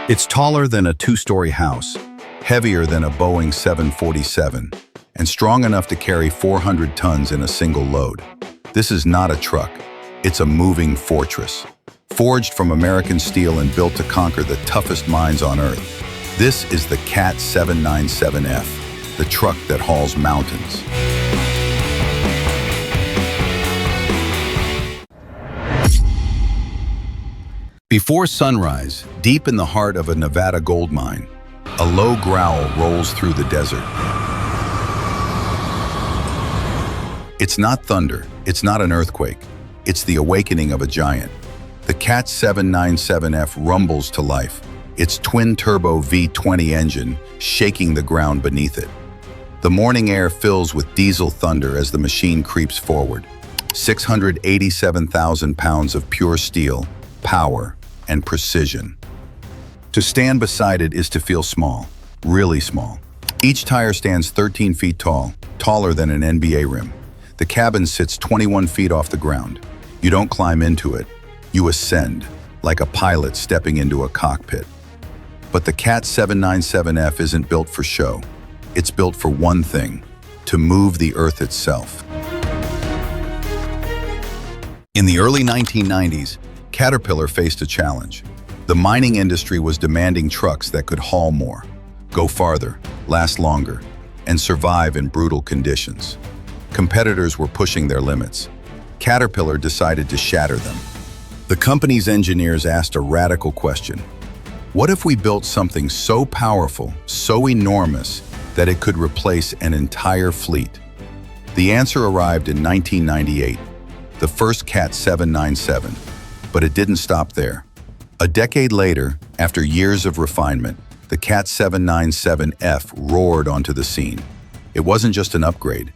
It's taller than a two-story house, heavier than a Boeing 747, and strong enough to carry 400 tons in a single load. This is not a truck. It's a moving fortress, forged from American steel and built to conquer the toughest mines on Earth. This is the CAT 797F, the truck that hauls mountains. Before sunrise, deep in the heart of a Nevada gold mine, a low growl rolls through the desert. It's not thunder, it's not an earthquake, it's the awakening of a giant. The CAT 797F rumbles to life, its twin-turbo V20 engine shaking the ground beneath it. The morning air fills with diesel thunder as the machine creeps forward. 687,000 pounds of pure steel, power, and precision. To stand beside it is to feel small, really small. Each tire stands 13 feet tall, taller than an NBA rim. The cabin sits 21 feet off the ground. You don't climb into it, you ascend, like a pilot stepping into a cockpit. But the CAT 797F isn't built for show. It's built for one thing, to move the Earth itself. In the early 1990s, Caterpillar faced a challenge. The mining industry was demanding trucks that could haul more, go farther, last longer, and survive in brutal conditions. Competitors were pushing their limits. Caterpillar decided to shatter them. The company's engineers asked a radical question. What if we built something so powerful, so enormous, that it could replace an entire fleet? The answer arrived in 1998, the first CAT 797. But it didn't stop there. A decade later, after years of refinement, the CAT 797F roared onto the scene. It wasn't just an upgrade.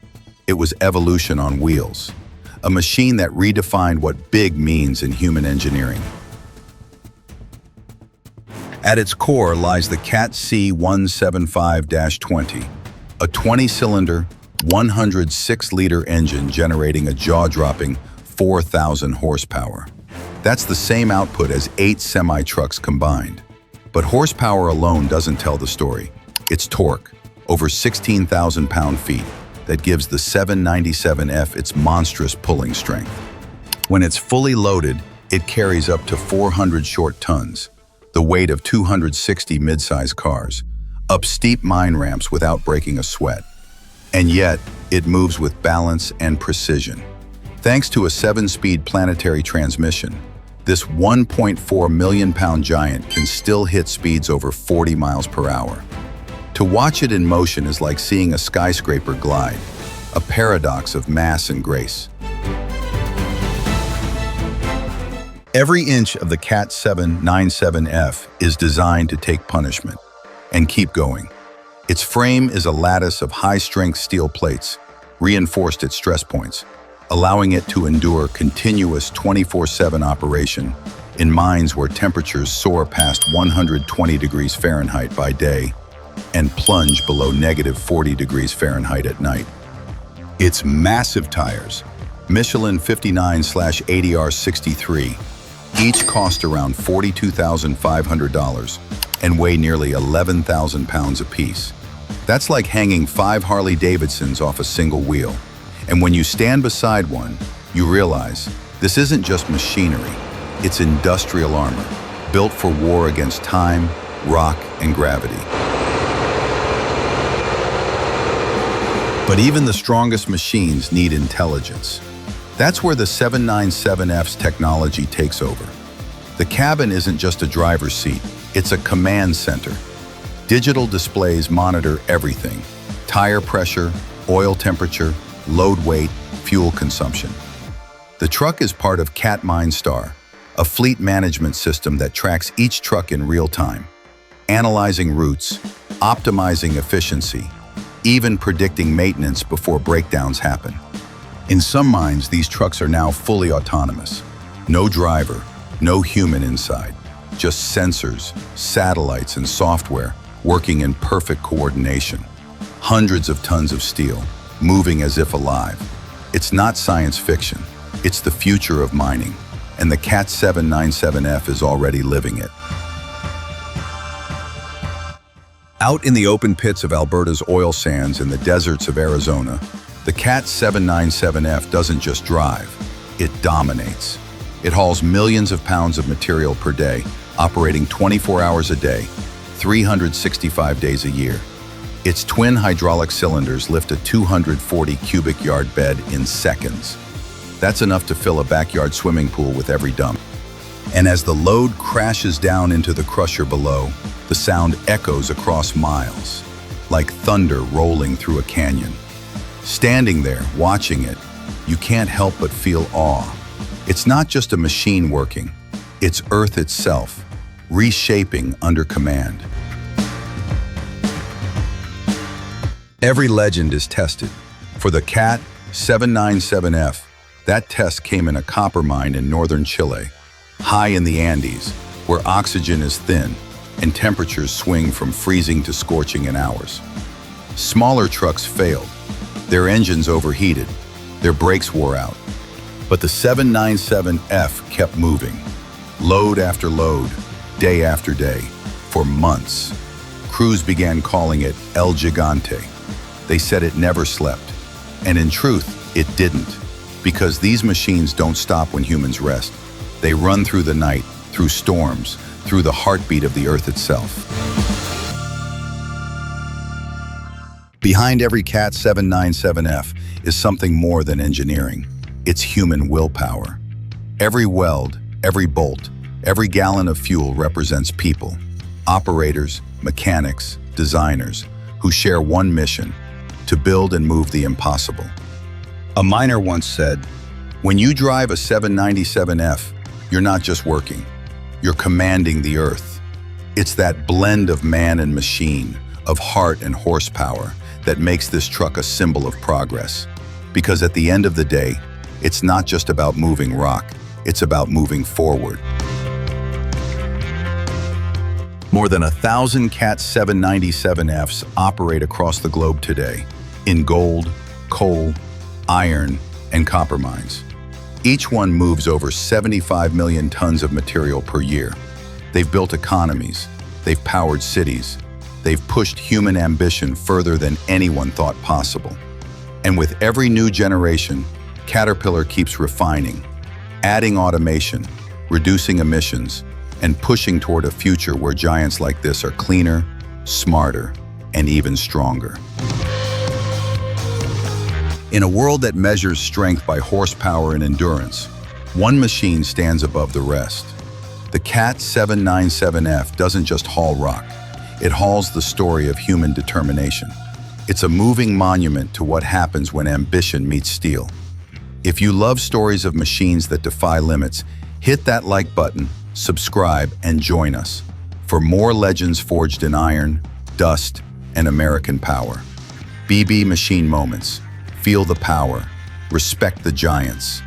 It was evolution on wheels. A machine that redefined what big means in human engineering. At its core lies the CAT C175-20, a 20-cylinder, 106-liter engine generating a jaw-dropping 4,000 horsepower. That's the same output as 8 semi-trucks combined. But horsepower alone doesn't tell the story. It's torque, over 16,000 pound-feet, that gives the 797F its monstrous pulling strength. When it's fully loaded, it carries up to 400 short tons, the weight of 260 mid-size cars, up steep mine ramps without breaking a sweat. And yet, it moves with balance and precision. Thanks to a 7-speed planetary transmission, this 1.4 million-pound giant can still hit speeds over 40 miles per hour. To watch it in motion is like seeing a skyscraper glide, a paradox of mass and grace. Every inch of the CAT 797F is designed to take punishment and keep going. Its frame is a lattice of high-strength steel plates, reinforced at stress points, allowing it to endure continuous 24/7 operation in mines where temperatures soar past 120 degrees Fahrenheit by day and plunge below -40 degrees Fahrenheit at night. Its massive tires, Michelin 59/80R63, each cost around $42,500 and weigh nearly 11,000 pounds apiece. That's like hanging 5 Harley-Davidsons off a single wheel. And when you stand beside one, you realize this isn't just machinery, it's industrial armor, built for war against time, rock, and gravity. But even the strongest machines need intelligence. That's where the 797F's technology takes over. The cabin isn't just a driver's seat, it's a command center. Digital displays monitor everything: tire pressure, oil temperature, load weight, fuel consumption. The truck is part of CAT MineStar, a fleet management system that tracks each truck in real time, analyzing routes, optimizing efficiency, even predicting maintenance before breakdowns happen. In some mines, these trucks are now fully autonomous. No driver, no human inside, just sensors, satellites, and software working in perfect coordination. Hundreds of tons of steel, moving as if alive. It's not science fiction, it's the future of mining, and the CAT 797F is already living it. Out in the open pits of Alberta's oil sands and the deserts of Arizona, the CAT 797F doesn't just drive, it dominates. It hauls millions of pounds of material per day, operating 24 hours a day, 365 days a year. Its twin hydraulic cylinders lift a 240 cubic yard bed in seconds. That's enough to fill a backyard swimming pool with every dump. And as the load crashes down into the crusher below, the sound echoes across miles, like thunder rolling through a canyon. Standing there, watching it, you can't help but feel awe. It's not just a machine working, it's Earth itself, reshaping under command. Every legend is tested. For the CAT 797F, that test came in a copper mine in northern Chile, high in the Andes, where oxygen is thin and temperatures swing from freezing to scorching in hours. Smaller trucks failed. Their engines overheated. Their brakes wore out. But the 797F kept moving, load after load, day after day, for months. Crews began calling it El Gigante. They said it never slept. And in truth, it didn't. Because these machines don't stop when humans rest. They run through the night, through storms, through the heartbeat of the Earth itself. Behind every CAT 797F is something more than engineering. It's human willpower. Every weld, every bolt, every gallon of fuel represents people, operators, mechanics, designers, who share one mission: to build and move the impossible. A miner once said, "When you drive a 797F, you're not just working, you're commanding the Earth." It's that blend of man and machine, of heart and horsepower, that makes this truck a symbol of progress. Because at the end of the day, it's not just about moving rock, it's about moving forward. More than 1,000 CAT 797Fs operate across the globe today, in gold, coal, iron, and copper mines. Each one moves over 75 million tons of material per year. They've built economies, they've powered cities, they've pushed human ambition further than anyone thought possible. And with every new generation, Caterpillar keeps refining, adding automation, reducing emissions, and pushing toward a future where giants like this are cleaner, smarter, and even stronger. In a world that measures strength by horsepower and endurance, one machine stands above the rest. The CAT 797F doesn't just haul rock, it hauls the story of human determination. It's a moving monument to what happens when ambition meets steel. If you love stories of machines that defy limits, hit that like button, subscribe, and join us for more legends forged in iron, dust, and American power. BB Machine Moments. Feel the power. Respect the giants.